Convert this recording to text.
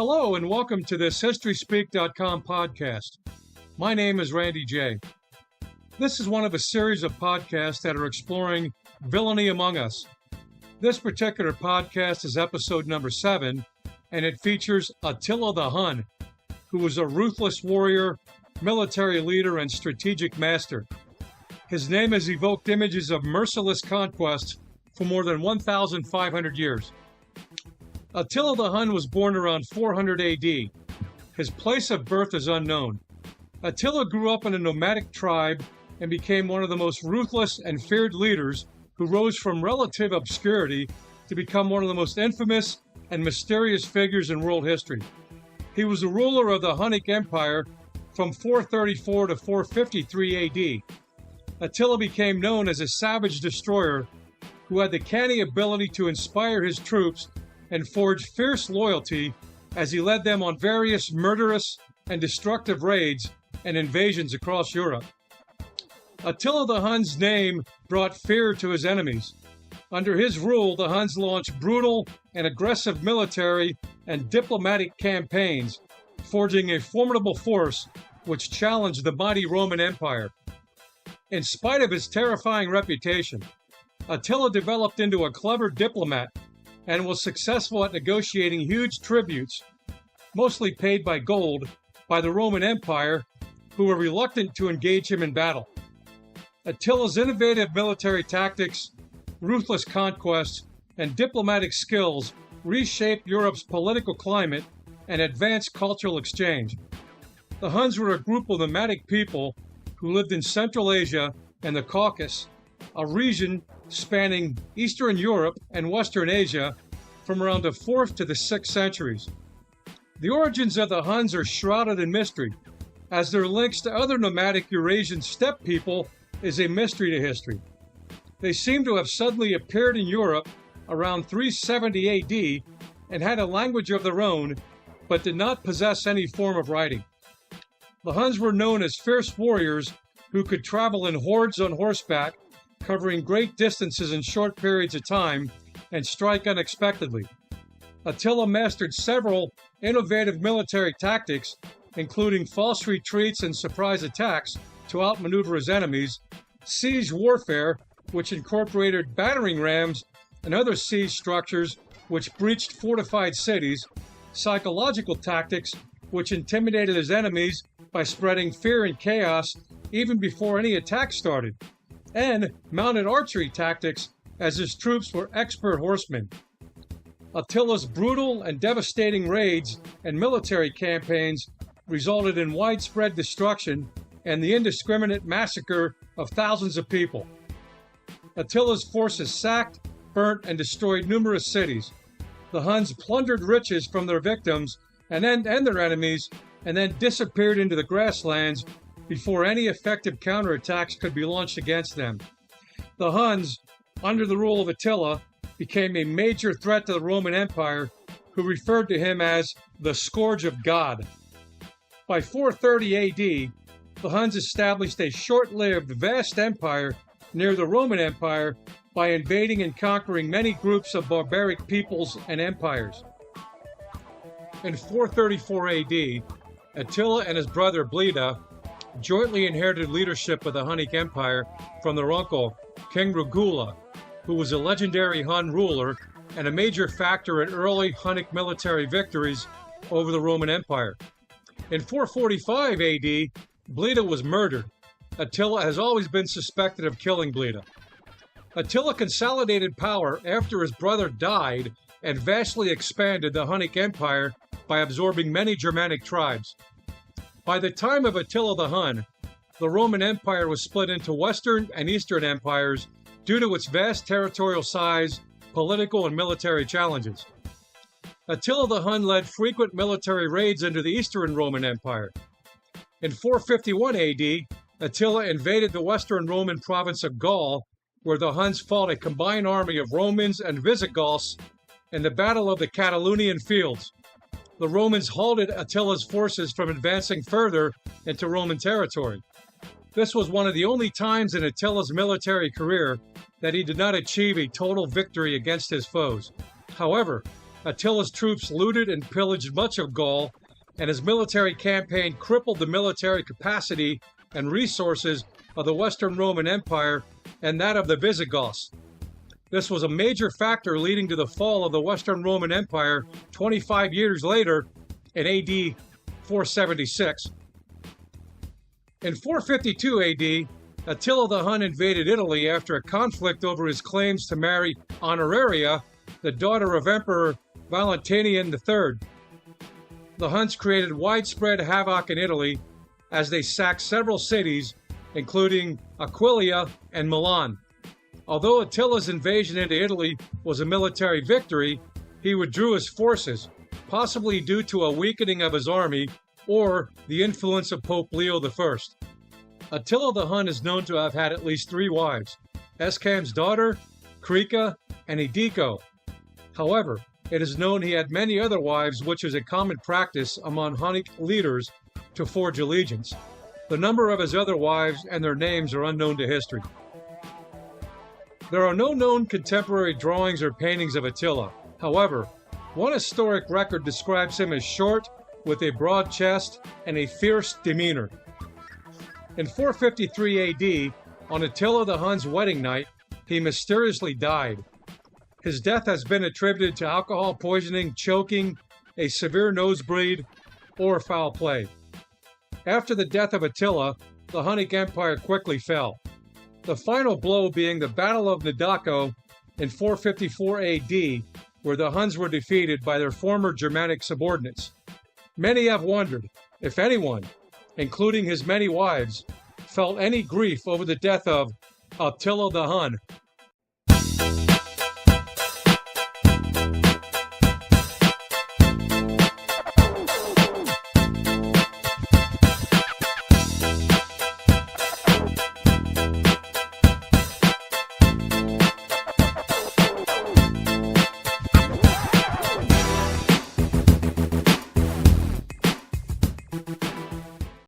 Hello and welcome to this HistorySpeak.com podcast. My name is Randy Jaye. This is one of a series of podcasts that are exploring Villainy Among Us. This particular podcast is episode number 7, and it features Attila the Hun, who was a ruthless warrior, military leader, and strategic master. His name has evoked images of merciless conquests for more than 1,500 years. Attila the Hun was born around 400 AD. His place of birth is unknown. Attila grew up in a nomadic tribe and became one of the most ruthless and feared leaders who rose from relative obscurity to become one of the most infamous and mysterious figures in world history. He was the ruler of the Hunnic Empire from 434 to 453 AD. Attila became known as a savage destroyer who had the canny ability to inspire his troops and forge fierce loyalty as he led them on various murderous and destructive raids and invasions across Europe. Attila the Hun's name brought fear to his enemies. Under his rule, the Huns launched brutal and aggressive military and diplomatic campaigns, forging a formidable force which challenged the mighty Roman Empire. In spite of his terrifying reputation, Attila developed into a clever diplomat and was successful at negotiating huge tributes, mostly paid by gold, by the Roman Empire, who were reluctant to engage him in battle. Attila's innovative military tactics, ruthless conquests, and diplomatic skills reshaped Europe's political climate and advanced cultural exchange. The Huns were a group of nomadic people who lived in Central Asia and the Caucasus, a region spanning Eastern Europe and Western Asia from around the 4th to the 6th centuries. The origins of the Huns are shrouded in mystery, as their links to other nomadic Eurasian steppe people is a mystery to history. They seem to have suddenly appeared in Europe around 370 AD and had a language of their own, but did not possess any form of writing. The Huns were known as fierce warriors who could travel in hordes on horseback, covering great distances in short periods of time, and strike unexpectedly. Attila mastered several innovative military tactics, including false retreats and surprise attacks to outmaneuver his enemies, siege warfare, which incorporated battering rams and other siege structures which breached fortified cities, psychological tactics, which intimidated his enemies by spreading fear and chaos even before any attack started, and mounted archery tactics as his troops were expert horsemen. Attila's brutal and devastating raids and military campaigns resulted in widespread destruction and the indiscriminate massacre of thousands of people. Attila's forces sacked, burnt, and destroyed numerous cities. The Huns plundered riches from their victims and their enemies, and then disappeared into the grasslands before any effective counterattacks could be launched against them. The Huns, under the rule of Attila, became a major threat to the Roman Empire, who referred to him as the Scourge of God. By 430 AD, the Huns established a short-lived, vast empire near the Roman Empire by invading and conquering many groups of barbaric peoples and empires. In 434 AD, Attila and his brother Bleda jointly inherited leadership of the Hunnic Empire from their uncle, King Rugula, who was a legendary Hun ruler and a major factor in early Hunnic military victories over the Roman Empire. In 445 AD, Bleda was murdered. Attila has always been suspected of killing Bleda. Attila consolidated power after his brother died and vastly expanded the Hunnic Empire by absorbing many Germanic tribes. By the time of Attila the Hun, the Roman Empire was split into Western and Eastern empires due to its vast territorial size, political and military challenges. Attila the Hun led frequent military raids into the Eastern Roman Empire. In 451 AD, Attila invaded the Western Roman province of Gaul, where the Huns fought a combined army of Romans and Visigoths in the Battle of the Catalaunian Fields. The Romans halted Attila's forces from advancing further into Roman territory. This was one of the only times in Attila's military career that he did not achieve a total victory against his foes. However, Attila's troops looted and pillaged much of Gaul, and his military campaign crippled the military capacity and resources of the Western Roman Empire and that of the Visigoths. This was a major factor leading to the fall of the Western Roman Empire 25 years later in AD 476. In 452 AD, Attila the Hun invaded Italy after a conflict over his claims to marry Honoraria, the daughter of Emperor Valentinian III. The Huns created widespread havoc in Italy as they sacked several cities, including Aquileia and Milan. Although Attila's invasion into Italy was a military victory, he withdrew his forces, possibly due to a weakening of his army or the influence of Pope Leo I. Attila the Hun is known to have had at least 3 wives, Escam's daughter, Crica, and Edico. However, it is known he had many other wives, which is a common practice among Hunnic leaders to forge allegiance. The number of his other wives and their names are unknown to history. There are no known contemporary drawings or paintings of Attila. However, one historic record describes him as short, with a broad chest and a fierce demeanor. In 453 AD, on Attila the Hun's wedding night, he mysteriously died. His death has been attributed to alcohol poisoning, choking, a severe nosebleed, or foul play. After the death of Attila, the Hunnic Empire quickly fell. The final blow being the Battle of Nadaco in 454 AD, where the Huns were defeated by their former Germanic subordinates. Many have wondered if anyone, including his many wives, felt any grief over the death of Attila the Hun.